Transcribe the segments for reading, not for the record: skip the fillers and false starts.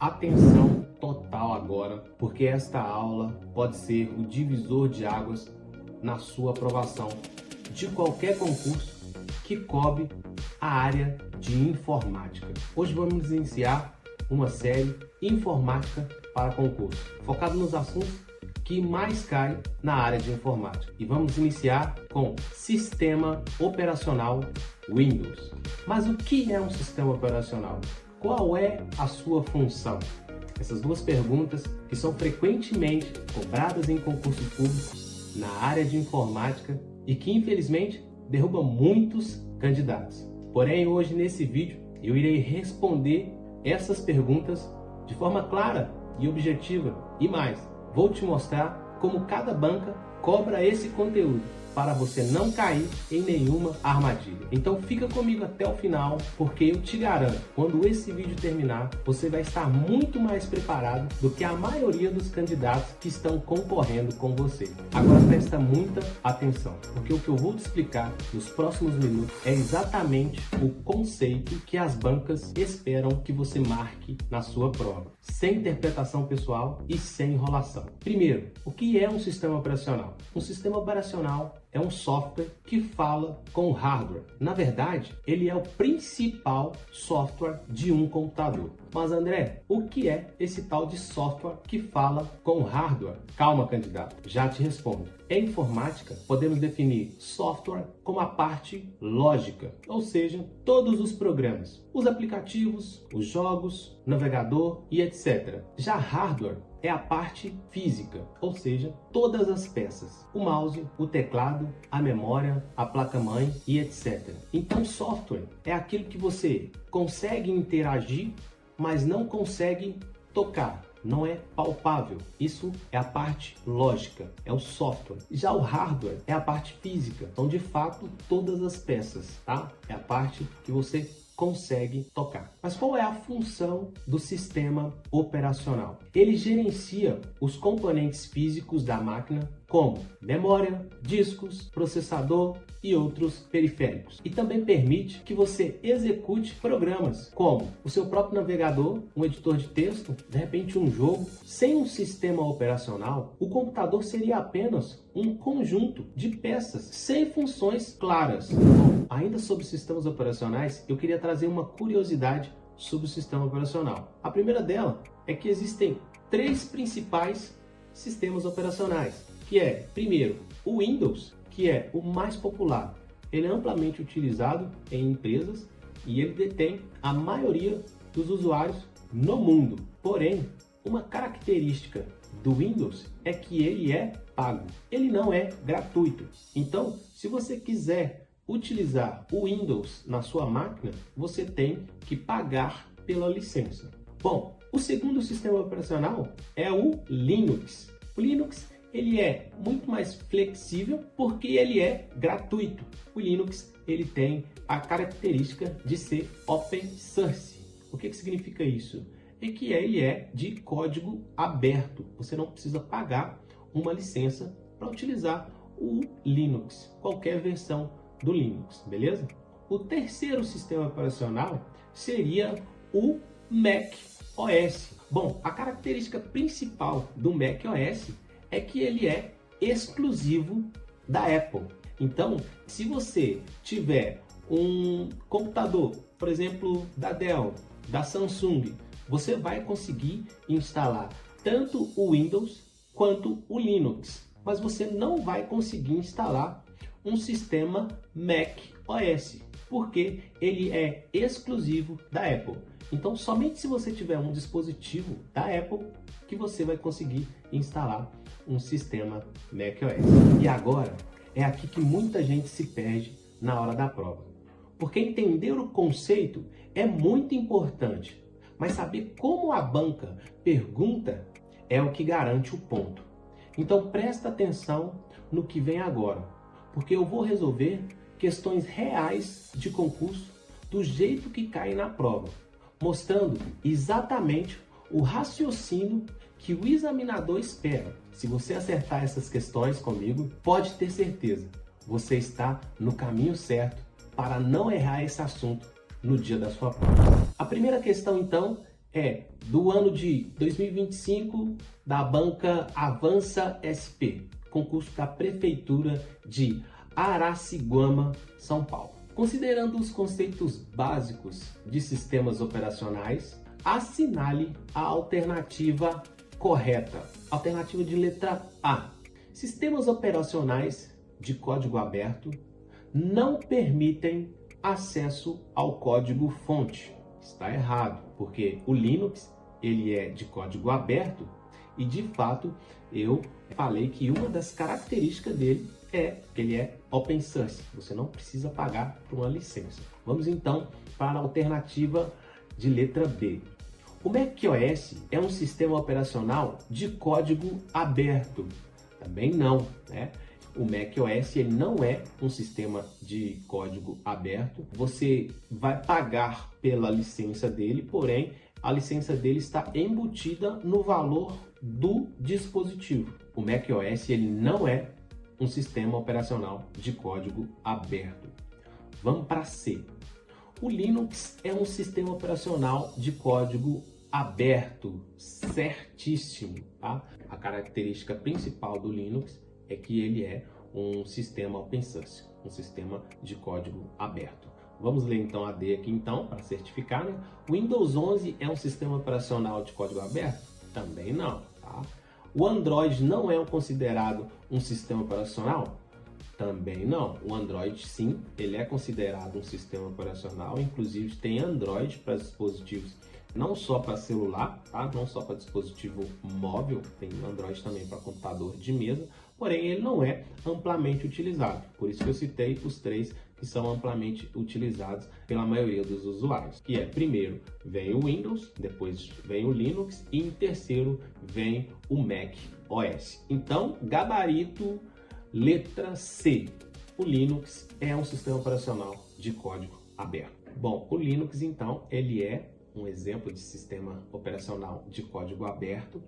Atenção total agora, porque esta aula pode ser o divisor de águas na sua aprovação de qualquer concurso que cobre a área de informática. Hoje vamos iniciar uma série Informática para concurso, focado nos assuntos que mais caem na área de informática. E vamos iniciar com Sistema Operacional Windows. Mas o que é um sistema operacional? Qual é a sua função? Essas duas perguntas que são frequentemente cobradas em concurso público na área de informática e que infelizmente derrubam muitos candidatos. Porém, hoje nesse vídeo eu irei responder essas perguntas de forma clara e objetiva. E mais, vou te mostrar como cada banca cobra esse conteúdo para você não cair em nenhuma armadilha. Então fica comigo até o final, porque eu te garanto, quando esse vídeo terminar, você vai estar muito mais preparado do que a maioria dos candidatos que estão concorrendo com você. Agora presta muita atenção, porque o que eu vou te explicar nos próximos minutos é exatamente o conceito que as bancas esperam que você marque na sua prova, sem interpretação pessoal e sem enrolação. Primeiro, o que é um sistema operacional? Um sistema operacional é um software que fala com o hardware. Na verdade, ele é o principal software de um computador. Mas André, o que é esse tal de software que fala com o hardware? Calma, candidato, já te respondo. Em informática, podemos definir software como a parte lógica, ou seja, todos os programas, os aplicativos, os jogos, navegador e etc. Já hardware é a parte física, ou seja, todas as peças, o mouse, o teclado, a memória, a placa-mãe e etc. Então, software é aquilo que você consegue interagir, mas não consegue tocar. Não é palpável. Isso é a parte lógica, é o software. Já o hardware é a parte física. São de fato todas as peças, tá? É a parte que você consegue tocar. Mas qual é a função do sistema operacional? Ele gerencia os componentes físicos da máquina, como memória, discos, processador e outros periféricos. E também permite que você execute programas, como o seu próprio navegador, um editor de texto, de repente um jogo. Sem um sistema operacional, o computador seria apenas um conjunto de peças sem funções claras. Bom, ainda sobre sistemas operacionais, eu queria trazer uma curiosidade sobre o sistema operacional. A primeira dela é que existem três principais sistemas operacionais, que é, primeiro, o Windows, que é o mais popular. Ele é amplamente utilizado em empresas e ele detém a maioria dos usuários no mundo. Porém, uma característica do Windows é que ele é pago. Ele não é gratuito. Então, se você quiser utilizar o Windows na sua máquina, você tem que pagar pela licença. Bom, o segundo sistema operacional é o Linux. O Linux ele é muito mais flexível porque ele é gratuito. O Linux ele tem a característica de ser open source. O que significa isso? É que ele é de código aberto. Você não precisa pagar uma licença para utilizar o Linux, qualquer versão do Linux, beleza? O terceiro sistema operacional seria o Mac OS. Bom, a característica principal do Mac OS é que ele é exclusivo da Apple. Então, se você tiver um computador, por exemplo, da Dell, da Samsung, você vai conseguir instalar tanto o Windows quanto o Linux, mas você não vai conseguir instalar um sistema Mac OS, porque ele é exclusivo da Apple. Então, somente se você tiver um dispositivo da Apple que você vai conseguir instalar um sistema macOS. E agora, é aqui que muita gente se perde na hora da prova. Porque entender o conceito é muito importante, mas saber como a banca pergunta é o que garante o ponto. Então presta atenção no que vem agora, porque eu vou resolver questões reais de concurso do jeito que cai na prova, mostrando exatamente o raciocínio que o examinador espera. Se você acertar essas questões comigo, pode ter certeza, você está no caminho certo para não errar esse assunto no dia da sua prova. A primeira questão, então, é do ano de 2025 da banca Avança SP, concurso da Prefeitura de Araçiguama, São Paulo. Considerando os conceitos básicos de sistemas operacionais, assinale a alternativa correta. Alternativa de letra A. Sistemas operacionais de código aberto não permitem acesso ao código-fonte. Está errado, porque o Linux ele é de código aberto e, de fato, eu falei que uma das características dele é que ele é open source. Você não precisa pagar por uma licença. Vamos então para a alternativa de letra B. O macOS é um sistema operacional de código aberto. Também não, né? O macOS ele não é um sistema de código aberto. Você vai pagar pela licença dele, porém a licença dele está embutida no valor do dispositivo. O macOS ele não é um sistema operacional de código aberto. Vamos para C. O Linux é um sistema operacional de código aberto, certíssimo, tá? A característica principal do Linux é que ele é um sistema open source, um sistema de código aberto. Vamos ler então a D aqui então, para certificar, né? O Windows 11 é um sistema operacional de código aberto? Também não, tá? O Android não é considerado um sistema operacional? Também não. O Android, sim, ele é considerado um sistema operacional, inclusive tem Android para dispositivos não só para celular, tá? Não só para dispositivo móvel, tem Android também para computador de mesa, porém ele não é amplamente utilizado. Por isso que eu citei os três que são amplamente utilizados pela maioria dos usuários, que é, primeiro vem o Windows, depois vem o Linux e em terceiro vem o Mac OS. Então, gabarito letra C. O Linux é um sistema operacional de código aberto. Bom, o Linux então, ele é um exemplo de sistema operacional de código aberto,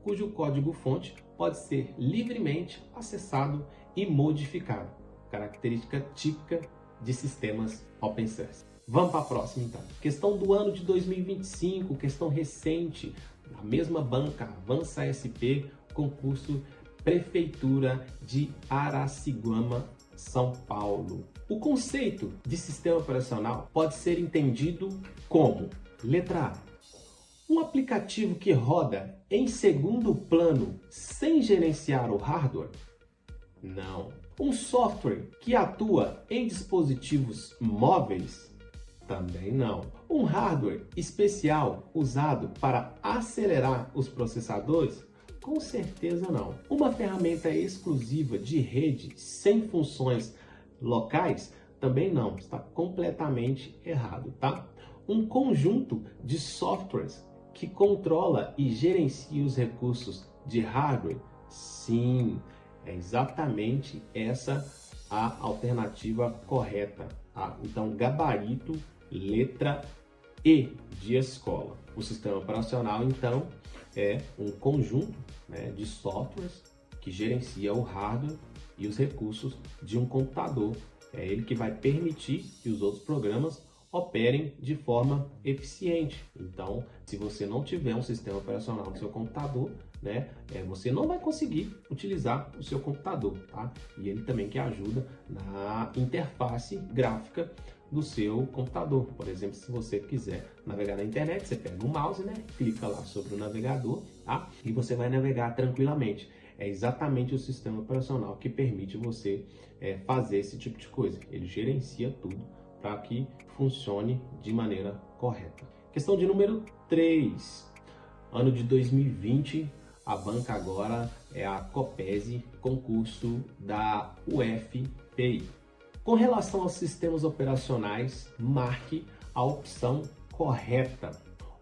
cujo código-fonte pode ser livremente acessado e modificado, característica típica de sistemas open source. Vamos para a próxima então. Questão do ano de 2025, questão recente, na mesma banca Avança SP, concurso Prefeitura de Araçiguama, São Paulo. O conceito de sistema operacional pode ser entendido como: letra A. Um aplicativo que roda em segundo plano sem gerenciar o hardware? Não. Um software que atua em dispositivos móveis? Também não. Um hardware especial usado para acelerar os processadores? Com certeza não. Uma ferramenta exclusiva de rede sem funções locais? Também não. Está completamente errado, tá? Um conjunto de softwares que controla e gerencia os recursos de hardware? Sim, é exatamente essa a alternativa correta. Tá? Então, gabarito, letra E de escola. O sistema operacional, então, é um conjunto, né, de softwares que gerencia o hardware e os recursos de um computador. É ele que vai permitir que os outros programas operem de forma eficiente. Então, se você não tiver um sistema operacional no seu computador, né, você não vai conseguir utilizar o seu computador, tá? E ele também que ajuda na interface gráfica do seu computador. Por exemplo, se você quiser navegar na internet, você pega um mouse, né, clica lá sobre o navegador, tá? E você vai navegar tranquilamente. É exatamente o sistema operacional que permite você fazer esse tipo de coisa. Ele gerencia tudo para que funcione de maneira correta. Questão de número 3. Ano de 2020, a banca agora é a Copesi, concurso da UFPI. Com relação aos sistemas operacionais, marque a opção correta.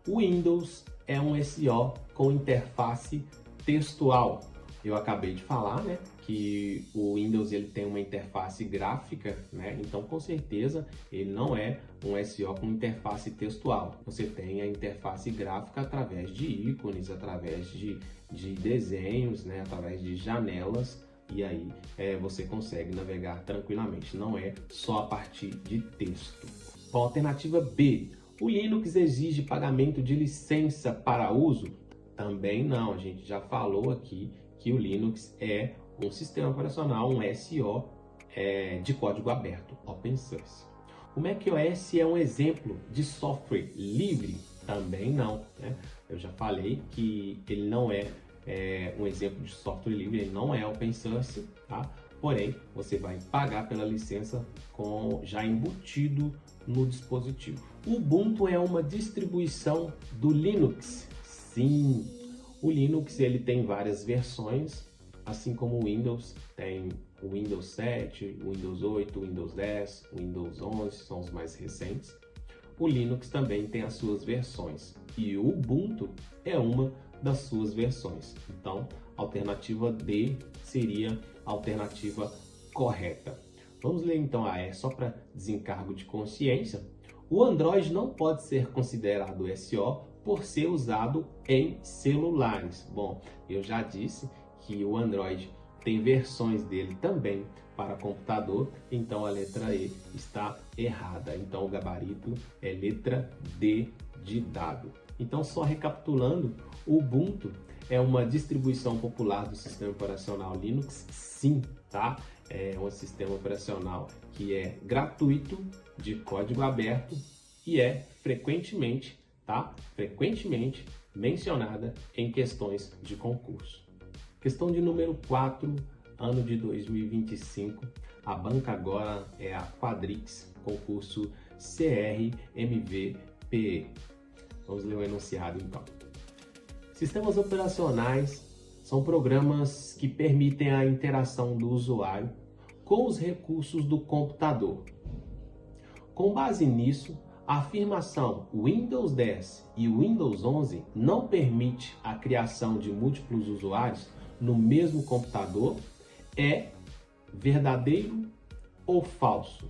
O Windows é um SO com interface textual. Eu acabei de falar, né, que o Windows ele tem uma interface gráfica, né? Então com certeza ele não é um SO com interface textual. Você tem a interface gráfica através de ícones, através de desenhos, né, através de janelas, e aí você consegue navegar tranquilamente. Não é só a partir de texto. Bom, alternativa B. O Linux exige pagamento de licença para uso? Também não. A gente já falou aqui que o Linux é um sistema operacional, um SO, de código aberto, open source. O macOS é um exemplo de software livre? Também não, né? Eu já falei que ele não é um exemplo de software livre, ele não é open source, tá? Porém, você vai pagar pela licença já embutido no dispositivo. O Ubuntu é uma distribuição do Linux? Sim, o Linux ele tem várias versões, assim como o Windows tem o Windows 7, o Windows 8, o Windows 10, o Windows 11, são os mais recentes. O Linux também tem as suas versões e o Ubuntu é uma das suas versões. Então, a alternativa D seria a alternativa correta. Vamos ler então só para desencargo de consciência. O Android não pode ser considerado SO por ser usado em celulares. Bom, eu já disse que o Android tem versões dele também para computador, então a letra E está errada. Então o gabarito é letra D de dado. Então, só recapitulando, o Ubuntu é uma distribuição popular do sistema operacional Linux? Sim, tá? É um sistema operacional que é gratuito, de código aberto e é frequentemente mencionada em questões de concurso. Questão de número 4, ano de 2025. A banca agora é a Quadrix, concurso CRMV-PE. Vamos ler o enunciado então. Sistemas operacionais são programas que permitem a interação do usuário com os recursos do computador. Com base nisso, a afirmação Windows 10 e Windows 11 não permite a criação de múltiplos usuários no mesmo computador é verdadeiro ou falso?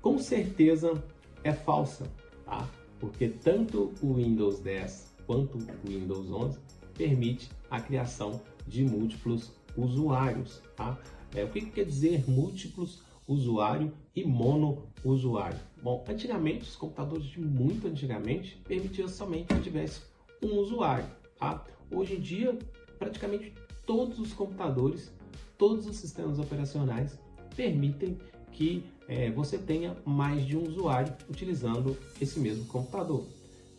Com certeza é falsa, tá? Porque tanto o Windows 10 quanto o Windows 11 permite a criação de múltiplos usuários, tá? O que quer dizer múltiplos usuário e monousuário? Bom, antigamente, os computadores muito antigamente permitiam somente que tivesse um usuário, tá? Hoje em dia, praticamente todos os computadores, todos os sistemas operacionais permitem que você tenha mais de um usuário utilizando esse mesmo computador.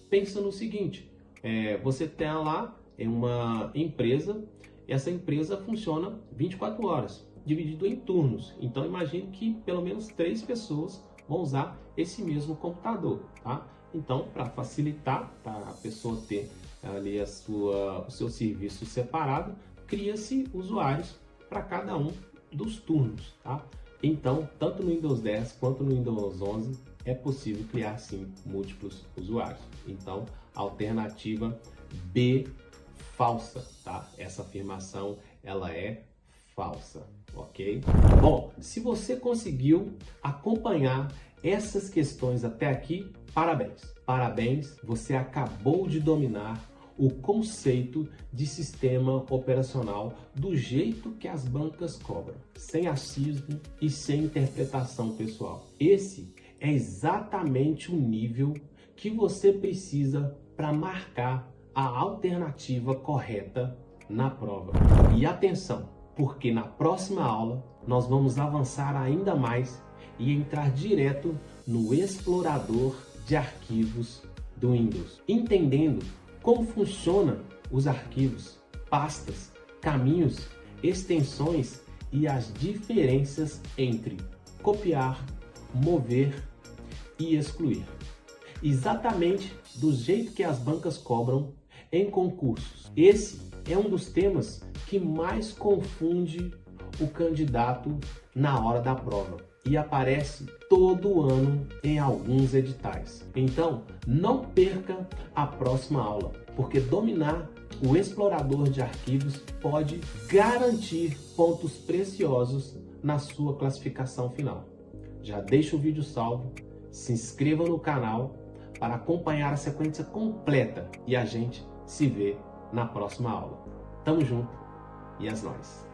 Pensa no seguinte, você tem lá uma empresa, essa empresa funciona 24 horas, dividido em turnos. Então imagine que pelo menos 3 pessoas vão usar esse mesmo computador, tá? Então, para facilitar, para a pessoa ter ali o seu serviço separado, cria-se usuários para cada um dos turnos, tá? Então, tanto no Windows 10 quanto no Windows 11 é possível criar sim múltiplos usuários. Então, a alternativa B, falsa, tá? Essa afirmação ela é falsa, ok? Bom, se você conseguiu acompanhar essas questões até aqui, parabéns! Parabéns, você acabou de dominar o conceito de sistema operacional do jeito que as bancas cobram, sem achismo e sem interpretação pessoal. Esse é exatamente o nível que você precisa para marcar a alternativa correta na prova. E atenção, porque na próxima aula nós vamos avançar ainda mais e entrar direto no explorador de arquivos do Windows, entendendo como funcionam os arquivos, pastas, caminhos, extensões e as diferenças entre copiar, mover e excluir. Exatamente do jeito que as bancas cobram em concursos. Esse é um dos temas que mais confunde o candidato na hora da prova e aparece todo ano em alguns editais. Então, não perca a próxima aula, porque dominar o explorador de arquivos pode garantir pontos preciosos na sua classificação final. Já deixa o vídeo salvo, se inscreva no canal para acompanhar a sequência completa e a gente se vê na próxima aula. Tamo junto e as nóis!